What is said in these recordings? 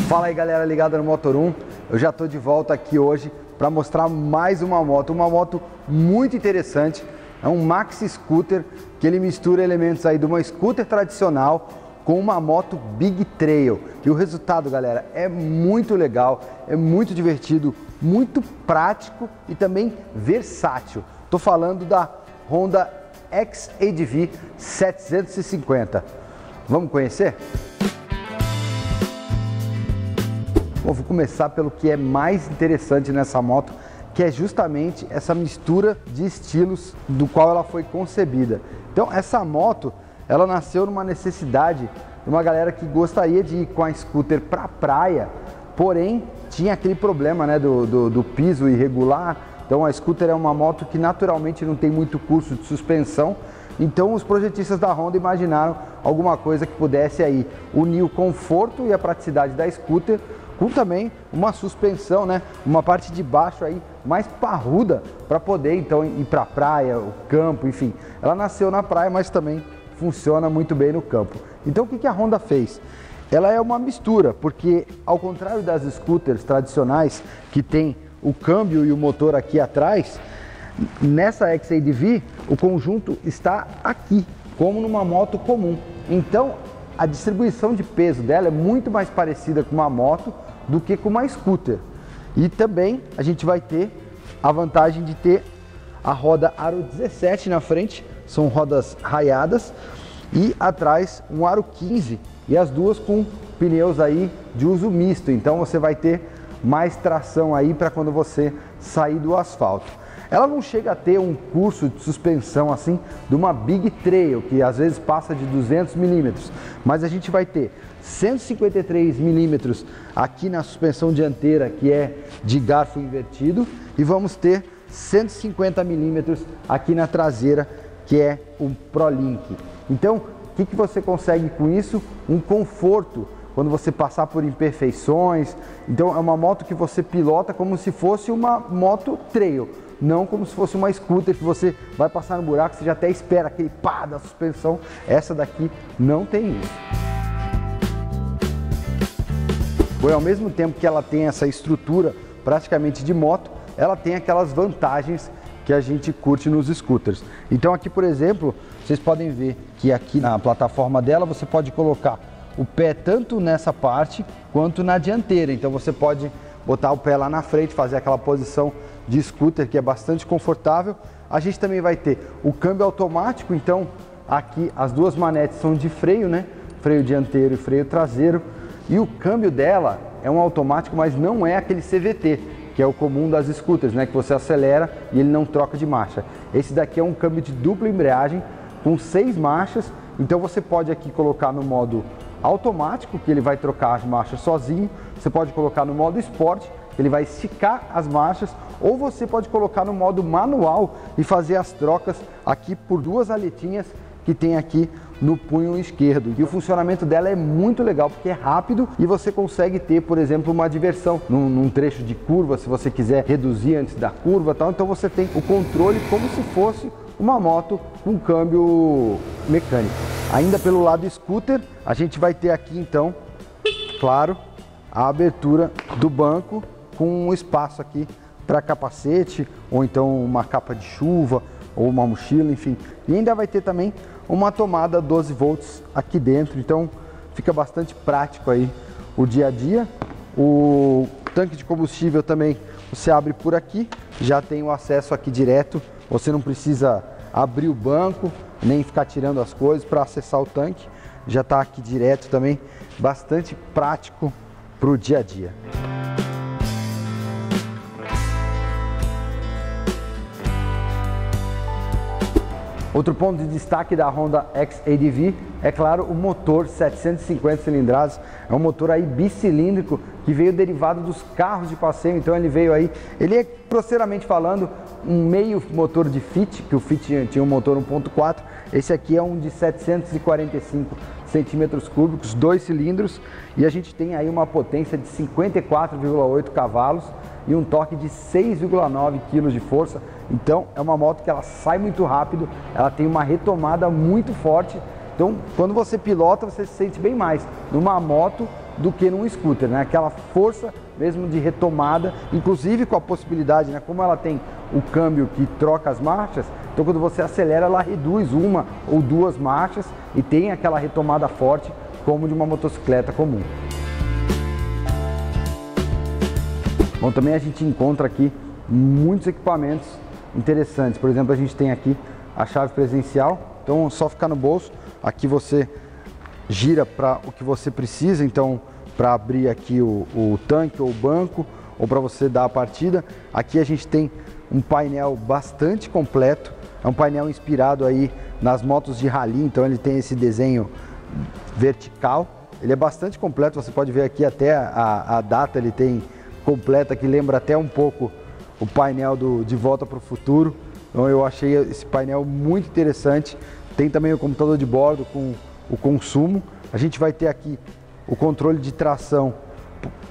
Fala aí galera ligada no Motor1, eu já estou de volta aqui hoje para mostrar mais uma moto muito interessante. É um maxi scooter que ele mistura elementos aí de uma scooter tradicional com uma moto Big Trail. E o resultado, galera, é muito legal, é muito divertido, muito prático e também versátil. Estou falando da Honda XADV 750. Vamos conhecer? Bom, vou começar pelo que é mais interessante nessa moto, que é justamente essa mistura de estilos do qual ela foi concebida. Então, essa moto, ela nasceu numa necessidade de uma galera que gostaria de ir com a scooter para praia, porém tinha aquele problema, né, do piso irregular. Então, a scooter é uma moto que naturalmente não tem muito curso de suspensão. Então, os projetistas da Honda imaginaram alguma coisa que pudesse aí unir o conforto e a praticidade da scooter com também uma suspensão, né? Uma parte de baixo aí mais parruda para poder então ir para a praia, o campo, enfim. Ela nasceu na praia, mas também funciona muito bem no campo. Então o que a Honda fez? Ela é uma mistura, porque ao contrário das scooters tradicionais que tem o câmbio e o motor aqui atrás, nessa XADV o conjunto está aqui, como numa moto comum. Então a distribuição de peso dela é muito mais parecida com uma moto do que com uma scooter. E também a gente vai ter a vantagem de ter a roda aro 17 na frente, são rodas raiadas, e atrás um aro 15, e as duas com pneus aí de uso misto. Então você vai ter mais tração aí para quando você sair do asfalto. Ela não chega a ter um curso de suspensão assim de uma Big Trail, que às vezes passa de 200 milímetros, mas a gente vai ter 153 milímetros aqui na suspensão dianteira, que é de garfo invertido, e vamos ter 150 milímetros aqui na traseira, que é o ProLink. Então, o que você consegue com isso? Um conforto quando você passar por imperfeições. Então, é uma moto que você pilota como se fosse uma moto trail, não como se fosse uma scooter que você vai passar no buraco, você já até espera aquele pá da suspensão. Essa daqui não tem isso. Bom, ao mesmo tempo que ela tem essa estrutura praticamente de moto, ela tem aquelas vantagens que a gente curte nos scooters. Então aqui, por exemplo, vocês podem ver que aqui na plataforma dela você pode colocar o pé tanto nessa parte quanto na dianteira. Então você pode botar o pé lá na frente, fazer aquela posição de scooter que é bastante confortável. A gente também vai ter o câmbio automático, então aqui as duas manetes são de freio, né? Freio dianteiro e freio traseiro. E o câmbio dela é um automático, mas não é aquele CVT, que é o comum das scooters, né? Que você acelera e ele não troca de marcha. Esse daqui é um câmbio de dupla embreagem com 6 marchas. Então você pode aqui colocar no modo automático, que ele vai trocar as marchas sozinho. Você pode colocar no modo Sport, que ele vai esticar as marchas, ou você pode colocar no modo manual e fazer as trocas aqui por duas aletinhas que tem aqui no punho esquerdo. E o funcionamento dela é muito legal, porque é rápido e você consegue ter, por exemplo, uma diversão num trecho de curva, se você quiser reduzir antes da curva, tal. Então você tem o controle como se fosse uma moto com câmbio mecânico. Ainda pelo lado scooter, a gente vai ter aqui então, claro, a abertura do banco com um espaço aqui para capacete, ou então uma capa de chuva, ou uma mochila, enfim. E ainda vai ter também uma tomada 12 volts aqui dentro, então fica bastante prático aí o dia a dia. O tanque de combustível também você abre por aqui, já tem o acesso aqui direto, você não precisa abrir o banco, nem ficar tirando as coisas para acessar o tanque, já está aqui direto também, bastante prático para o dia a dia. Outro ponto de destaque da Honda XADV é, claro, o motor 750 cilindradas. É um motor aí bicilíndrico que veio derivado dos carros de passeio. Então ele veio aí, ele é, grosseiramente falando, um meio motor de Fit, que o Fit tinha um motor 1.4. Esse aqui é um de 745 centímetros cúbicos, 2 cilindros, e a gente tem aí uma potência de 54,8 cavalos e um torque de 6,9 kg de força. Então é uma moto que ela sai muito rápido, ela tem uma retomada muito forte Então, quando você pilota, você se sente bem mais numa moto do que num scooter, né? Aquela força mesmo de retomada, inclusive com a possibilidade, né? Como ela tem o câmbio que troca as marchas, então quando você acelera, ela reduz uma ou duas marchas e tem aquela retomada forte como de uma motocicleta comum. Bom, também a gente encontra aqui muitos equipamentos interessantes. Por exemplo, a gente tem aqui a chave presencial, então só ficar no bolso. Aqui você gira para o que você precisa, então para abrir aqui o tanque ou o banco, ou para você dar a partida. Aqui a gente tem um painel bastante completo, é um painel inspirado aí nas motos de rally, então ele tem esse desenho vertical, ele é bastante completo, você pode ver aqui até a data ele tem completa, que lembra até um pouco o painel De Volta para o Futuro. Então eu achei esse painel muito interessante. Tem também o computador de bordo com o consumo. A gente vai ter aqui o controle de tração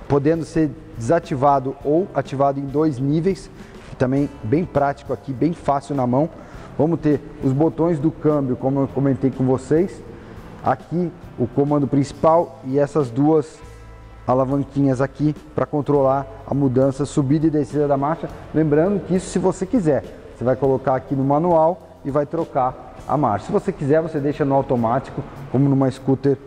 podendo ser desativado ou ativado em 2 níveis, que também bem prático aqui, bem fácil na mão. Vamos ter os botões do câmbio, como eu comentei com vocês. Aqui o comando principal e essas duas alavanquinhas aqui para controlar a mudança, subida e descida da marcha. Lembrando que isso, se você quiser, você vai colocar aqui no manual e vai trocar a marcha. Se você quiser, você deixa no automático, como numa scooter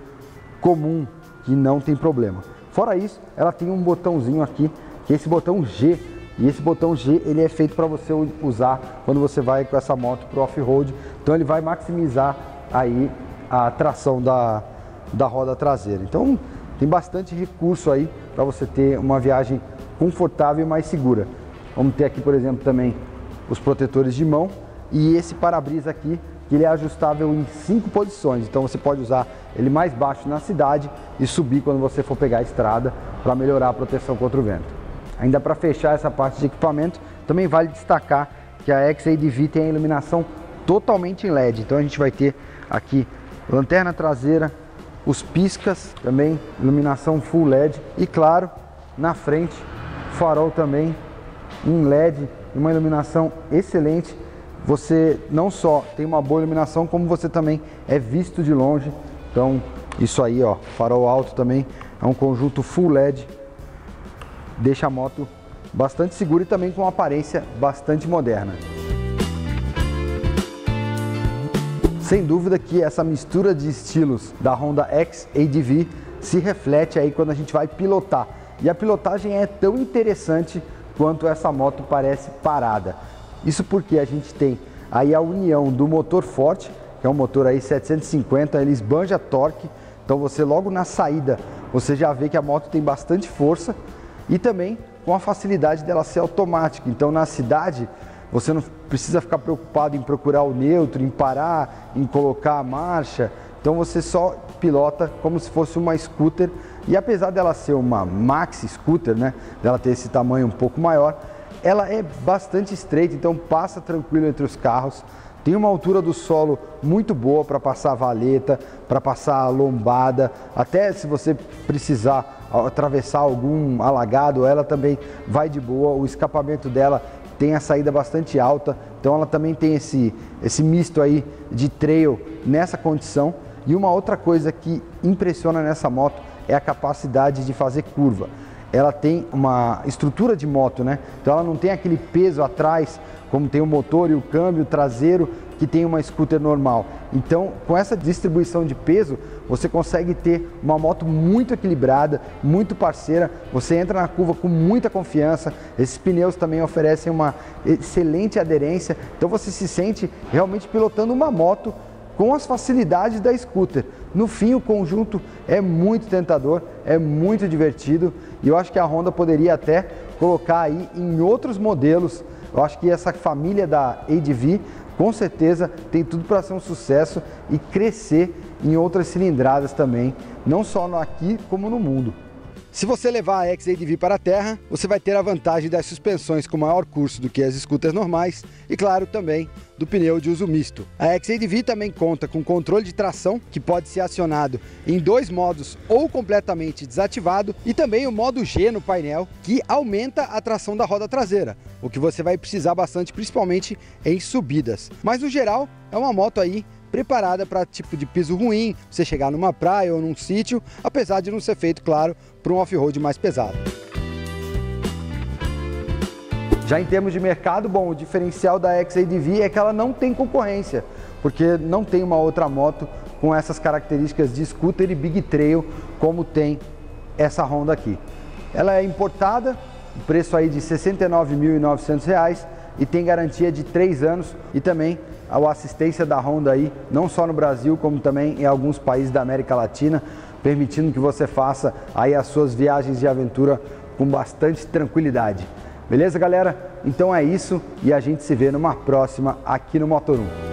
comum, que não tem problema. Fora isso, ela tem um botãozinho aqui, que é esse botão G. E esse botão G, ele é feito para você usar quando você vai com essa moto para o off-road. Então ele vai maximizar aí a tração da roda traseira. Então tem bastante recurso aí para você ter uma viagem confortável e mais segura. Vamos ter aqui, por exemplo, também os protetores de mão e esse para-brisa aqui, que ele é ajustável em 5 posições. Então você pode usar ele mais baixo na cidade e subir quando você for pegar a estrada para melhorar a proteção contra o vento. Ainda para fechar essa parte de equipamento, também vale destacar que a XADV tem a iluminação totalmente em LED. Então a gente vai ter aqui lanterna traseira, os piscas também, iluminação full LED e claro, na frente, farol também em LED, uma iluminação excelente. Você não só tem uma boa iluminação, como você também é visto de longe. Então isso aí, ó, farol alto também, é um conjunto full LED, deixa a moto bastante segura e também com uma aparência bastante moderna. Sem dúvida que essa mistura de estilos da Honda XADV se reflete aí quando a gente vai pilotar. E a pilotagem é tão interessante quanto essa moto parece parada. Isso porque a gente tem aí a união do motor forte, que é um motor aí 750, ele esbanja torque. Então você logo na saída, você já vê que a moto tem bastante força e também com a facilidade dela ser automática. Então na cidade, você não precisa ficar preocupado em procurar o neutro, em parar, em colocar a marcha. Então você só pilota como se fosse uma scooter. E apesar dela ser uma maxi scooter, né, dela ter esse tamanho um pouco maior, ela é bastante estreita, então passa tranquilo entre os carros. Tem uma altura do solo muito boa para passar a valeta, para passar a lombada. Até se você precisar atravessar algum alagado, ela também vai de boa. O escapamento dela tem a saída bastante alta, então ela também tem esse misto aí de trail nessa condição. E uma outra coisa que impressiona nessa moto é a capacidade de fazer curva. Ela tem uma estrutura de moto, né? Então ela não tem aquele peso atrás, como tem o motor e o câmbio traseiro que tem uma scooter normal. Então, com essa distribuição de peso, você consegue ter uma moto muito equilibrada, muito parceira. Você entra na curva com muita confiança. Esses pneus também oferecem uma excelente aderência. Então você se sente realmente pilotando uma moto com as facilidades da scooter. No fim, o conjunto é muito tentador, é muito divertido e eu acho que a Honda poderia até colocar aí em outros modelos. Eu acho que essa família da ADV com certeza tem tudo para ser um sucesso e crescer em outras cilindradas também, não só aqui como no mundo. Se você levar a XADV para a terra, você vai ter a vantagem das suspensões com maior curso do que as scooters normais e, claro, também do pneu de uso misto. A XADV também conta com controle de tração, que pode ser acionado em 2 modos ou completamente desativado, e também o modo G no painel, que aumenta a tração da roda traseira, o que você vai precisar bastante, principalmente em subidas. Mas no geral, é uma moto aí preparada para tipo de piso ruim, você chegar numa praia ou num sítio, apesar de não ser feito, claro, para um off-road mais pesado. Já em termos de mercado, bom, o diferencial da XADV é que ela não tem concorrência, porque não tem uma outra moto com essas características de scooter e big trail como tem essa Honda aqui. Ela é importada, o preço aí de R$ 69.900 e tem garantia de 3 anos e também a assistência da Honda aí, não só no Brasil, como também em alguns países da América Latina, permitindo que você faça aí as suas viagens de aventura com bastante tranquilidade. Beleza, galera? Então é isso e a gente se vê numa próxima aqui no Motor 1.